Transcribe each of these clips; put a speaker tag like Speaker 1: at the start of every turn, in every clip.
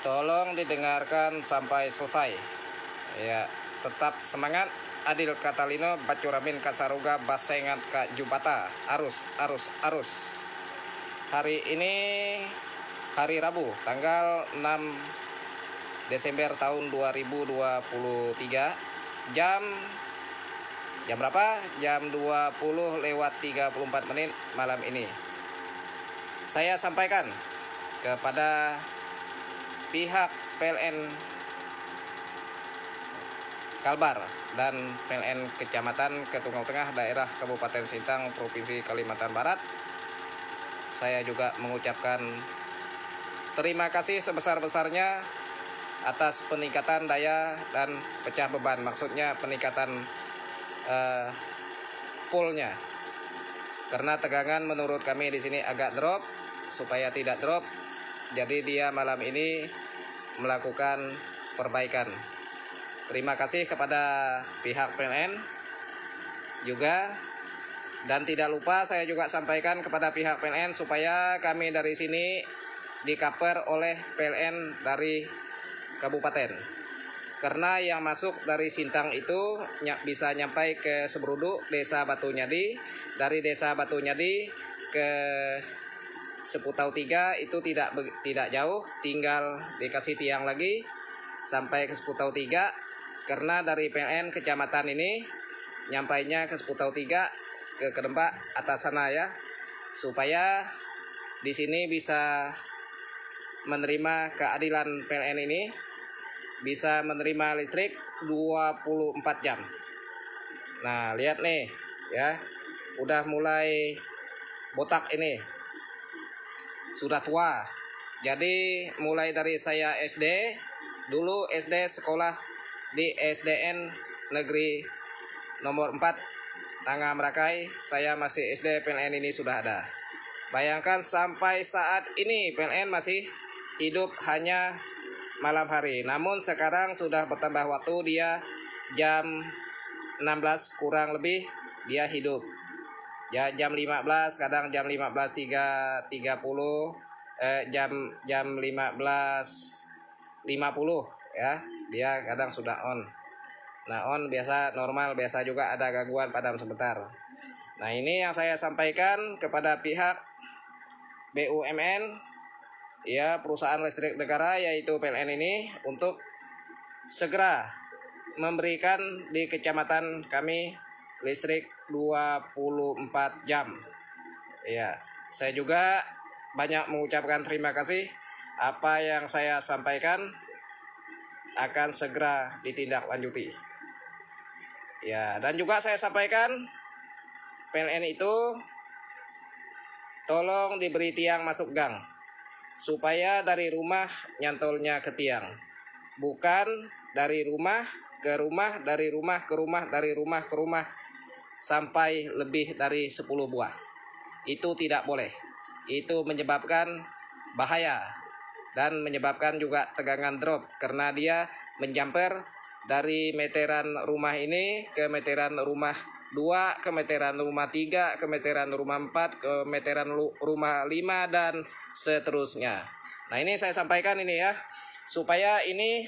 Speaker 1: Tolong didengarkan sampai selesai. Ya, tetap semangat. Adil Katalino, Bacuramin Kasaruga, Basengat Kak Jubata. Arus. Hari ini hari Rabu, tanggal 6 Desember tahun 2023. Jam berapa? Jam 20:34 malam ini. Saya sampaikan kepada pihak PLN Kalbar dan PLN Kecamatan Ketunggal Tengah daerah Kabupaten Sintang Provinsi Kalimantan Barat. Saya juga mengucapkan terima kasih sebesar-besarnya atas peningkatan daya dan pecah beban, maksudnya peningkatan poolnya. Karena tegangan menurut kami di sini agak drop, supaya tidak drop, jadi dia malam ini melakukan perbaikan. Terima kasih kepada pihak PLN juga, dan tidak lupa saya juga sampaikan kepada pihak PLN supaya kami dari sini di-cover oleh PLN dari kabupaten. Karena yang masuk dari Sintang itu bisa nyampai ke Seberuduk, Desa Batu Nyadi. Dari Desa Batu Nyadi ke Seputau 3 itu tidak jauh, tinggal dikasih tiang lagi sampai ke Seputau 3. Karena dari PLN kecamatan ini nyampainya ke Seputau 3 ke Kedempak atas sana ya, supaya di sini bisa menerima keadilan PLN ini, bisa menerima listrik 24 jam. Nah, lihat nih ya, udah mulai botak ini, sudah tua. Jadi mulai dari saya SD, dulu SD sekolah di SDN Negeri nomor 4 Tangga Merakai, saya masih SD, PLN ini sudah ada. Bayangkan sampai saat ini PLN masih hidup hanya malam hari. Namun sekarang sudah bertambah waktu, dia jam 16 kurang lebih dia hidup. Ya, jam 15, kadang jam 15.30, jam 15.50 ya. Dia kadang sudah on. Nah, on biasa, normal biasa, juga ada gangguan padam sebentar. Nah, ini yang saya sampaikan kepada pihak BUMN ya, perusahaan listrik negara, yaitu PLN ini, untuk segera memberikan di kecamatan kami listrik 24 jam. Ya, saya juga banyak mengucapkan terima kasih. Apa yang saya sampaikan akan segera ditindaklanjuti. Ya, dan juga saya sampaikan PLN itu tolong diberi tiang masuk gang, supaya dari rumah nyantolnya ke tiang, bukan dari rumah ke rumah, dari rumah ke rumah, dari rumah ke rumah, sampai lebih dari 10 buah. Itu tidak boleh. Itu menyebabkan bahaya dan menyebabkan juga tegangan drop, karena dia menjamper dari meteran rumah ini ke meteran rumah 2, ke meteran rumah 3, ke meteran rumah 4, ke meteran rumah 5, dan seterusnya. Nah, ini saya sampaikan ini ya, supaya ini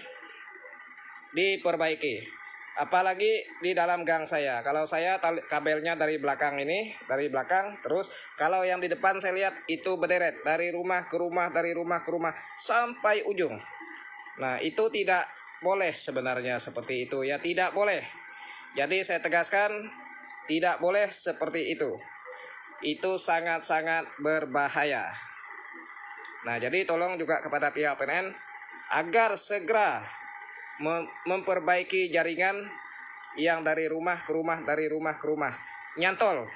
Speaker 1: diperbaiki. Apalagi di dalam gang saya. Kalau saya kabelnya dari belakang ini, dari belakang, terus kalau yang di depan saya lihat itu berderet dari rumah ke rumah, dari rumah ke rumah sampai ujung. Nah, itu tidak boleh sebenarnya seperti itu ya, tidak boleh. Jadi saya tegaskan, tidak boleh seperti itu. Itu sangat-sangat berbahaya. Nah, jadi tolong juga kepada pihak PLN agar segera memperbaiki jaringan yang dari rumah ke rumah, dari rumah ke rumah, nyantol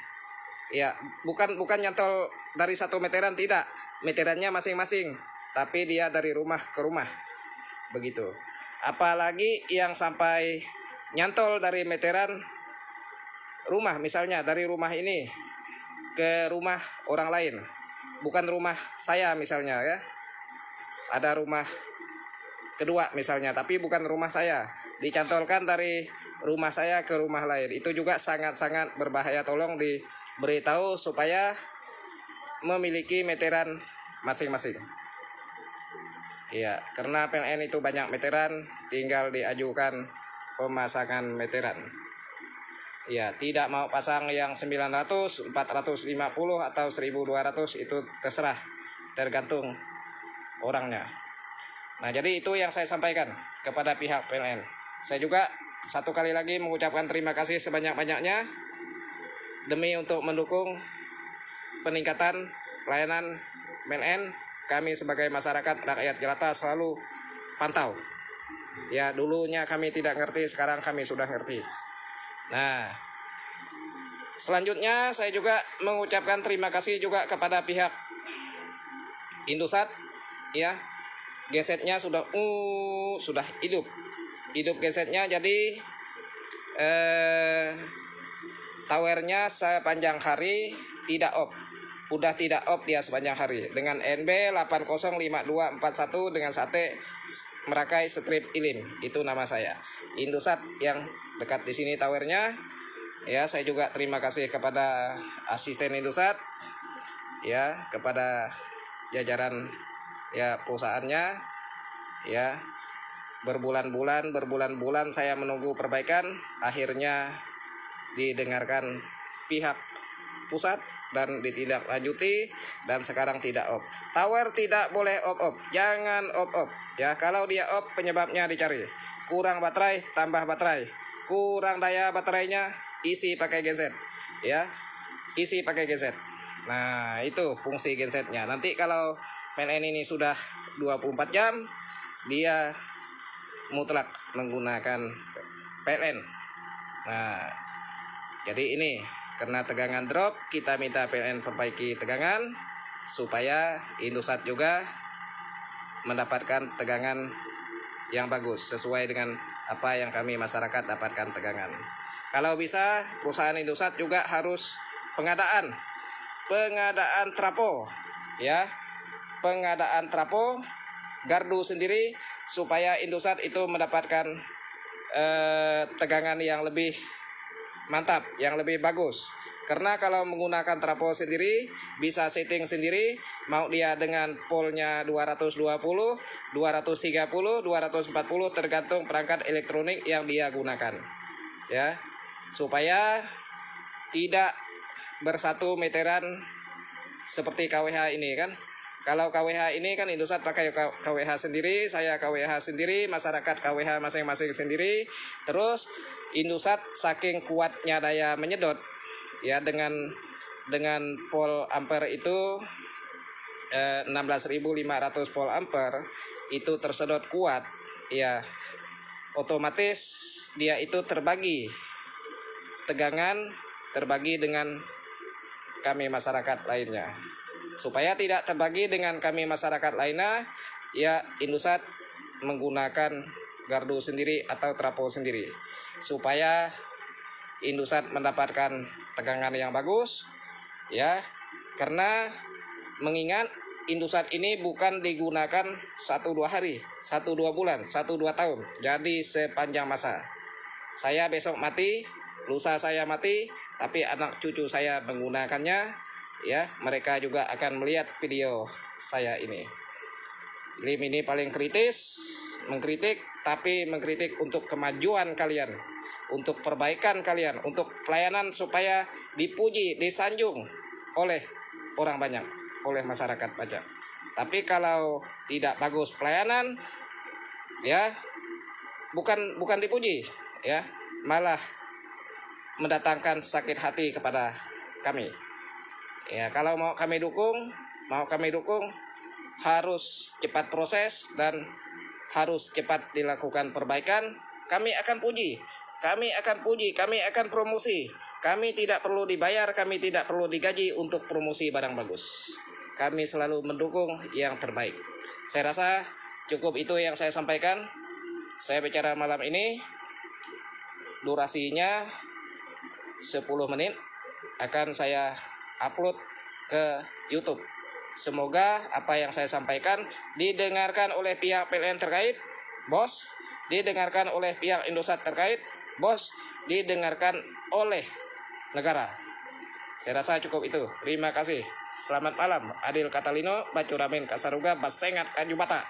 Speaker 1: ya, bukan nyantol dari satu meteran, tidak, meterannya masing-masing, tapi dia dari rumah ke rumah begitu. Apalagi yang sampai nyantol dari meteran rumah, misalnya dari rumah ini ke rumah orang lain, bukan rumah saya misalnya ya, ada rumah kedua misalnya, tapi bukan rumah saya, dicantolkan dari rumah saya ke rumah lain. Itu juga sangat-sangat berbahaya. Tolong diberitahu supaya memiliki meteran masing-masing. Ya, karena PLN itu banyak meteran, tinggal diajukan pemasangan meteran. Ya, tidak mau pasang yang 900, 450 atau 1200 itu terserah, tergantung orangnya. Nah, jadi itu yang saya sampaikan kepada pihak PLN. Saya juga satu kali lagi mengucapkan terima kasih sebanyak-banyaknya demi untuk mendukung peningkatan pelayanan PLN. Kami sebagai masyarakat rakyat jelata selalu pantau. Ya, dulunya kami tidak ngerti, sekarang kami sudah ngerti. Nah, selanjutnya saya juga mengucapkan terima kasih juga kepada pihak Indosat. Ya, gensetnya sudah hidup gensetnya, jadi towernya sepanjang hari tidak off. Udah tidak off dia sepanjang hari dengan NB 805241 dengan sate Merakai Strip Ilim. Itu nama saya. Indosat yang dekat di sini towernya. Ya, saya juga terima kasih kepada asisten Indosat. Ya, kepada jajaran ya perusahaannya. Ya, berbulan-bulan saya menunggu perbaikan, akhirnya didengarkan pihak pusat dan ditindaklanjuti, dan sekarang tidak off. Tower tidak boleh off, jangan off. Ya, kalau dia off penyebabnya dicari. Kurang baterai, tambah baterai. Kurang daya baterainya, isi pakai genset. Ya, isi pakai genset. Nah, itu fungsi gensetnya. Nanti kalau PLN ini sudah 24 jam, dia mutlak menggunakan PLN. Nah, jadi ini karena tegangan drop, kita minta PLN perbaiki tegangan supaya Indosat juga mendapatkan tegangan yang bagus sesuai dengan apa yang kami masyarakat dapatkan tegangan. Kalau bisa perusahaan Indosat juga harus pengadaan trapo, ya, pengadaan trapo gardu sendiri supaya Indosat itu mendapatkan tegangan yang lebih mantap, yang lebih bagus. Karena kalau menggunakan trapo sendiri bisa setting sendiri, mau dia dengan polnya 220, 230, 240 tergantung perangkat elektronik yang dia gunakan. Ya, supaya tidak bersatu meteran seperti KWH ini kan. Kalau KWH ini kan Indosat pakai KWH sendiri, saya KWH sendiri, masyarakat KWH masing-masing sendiri. Terus Indosat saking kuatnya daya menyedot, ya, dengan volt ampere itu 16.500 volt ampere itu tersedot kuat, ya, otomatis dia itu terbagi tegangan, terbagi dengan kami masyarakat lainnya. Supaya tidak terbagi dengan kami masyarakat lainnya, ya, Indosat menggunakan gardu sendiri atau trapo sendiri supaya Indosat mendapatkan tegangan yang bagus, ya. Karena mengingat Indosat ini bukan digunakan 1-2 hari, 1-2 bulan, 1-2 tahun, jadi sepanjang masa. Saya besok mati, lusa saya mati, tapi anak cucu saya menggunakannya, ya, mereka juga akan melihat video saya ini. Lim ini paling kritis, mengkritik, tapi mengkritik untuk kemajuan kalian, untuk perbaikan kalian, untuk pelayanan supaya dipuji, disanjung oleh orang banyak, oleh masyarakat banyak. Tapi kalau tidak bagus pelayanan, ya, bukan dipuji, ya, malah mendatangkan sakit hati kepada kami. Ya, kalau mau kami dukung, harus cepat proses dan harus cepat dilakukan perbaikan. Kami akan puji, kami akan promosi. Kami tidak perlu dibayar, kami tidak perlu digaji untuk promosi barang bagus. Kami selalu mendukung yang terbaik. Saya rasa cukup itu yang saya sampaikan. Saya bicara malam ini, durasinya 10 menit, akan saya upload ke YouTube. Semoga apa yang saya sampaikan didengarkan oleh pihak PLN terkait, bos, didengarkan oleh pihak Indosat terkait, bos, didengarkan oleh negara. Saya rasa cukup itu. Terima kasih. Selamat malam. Adil Katalino, Bacuramin Kasaruga, Basengat Kanjubata.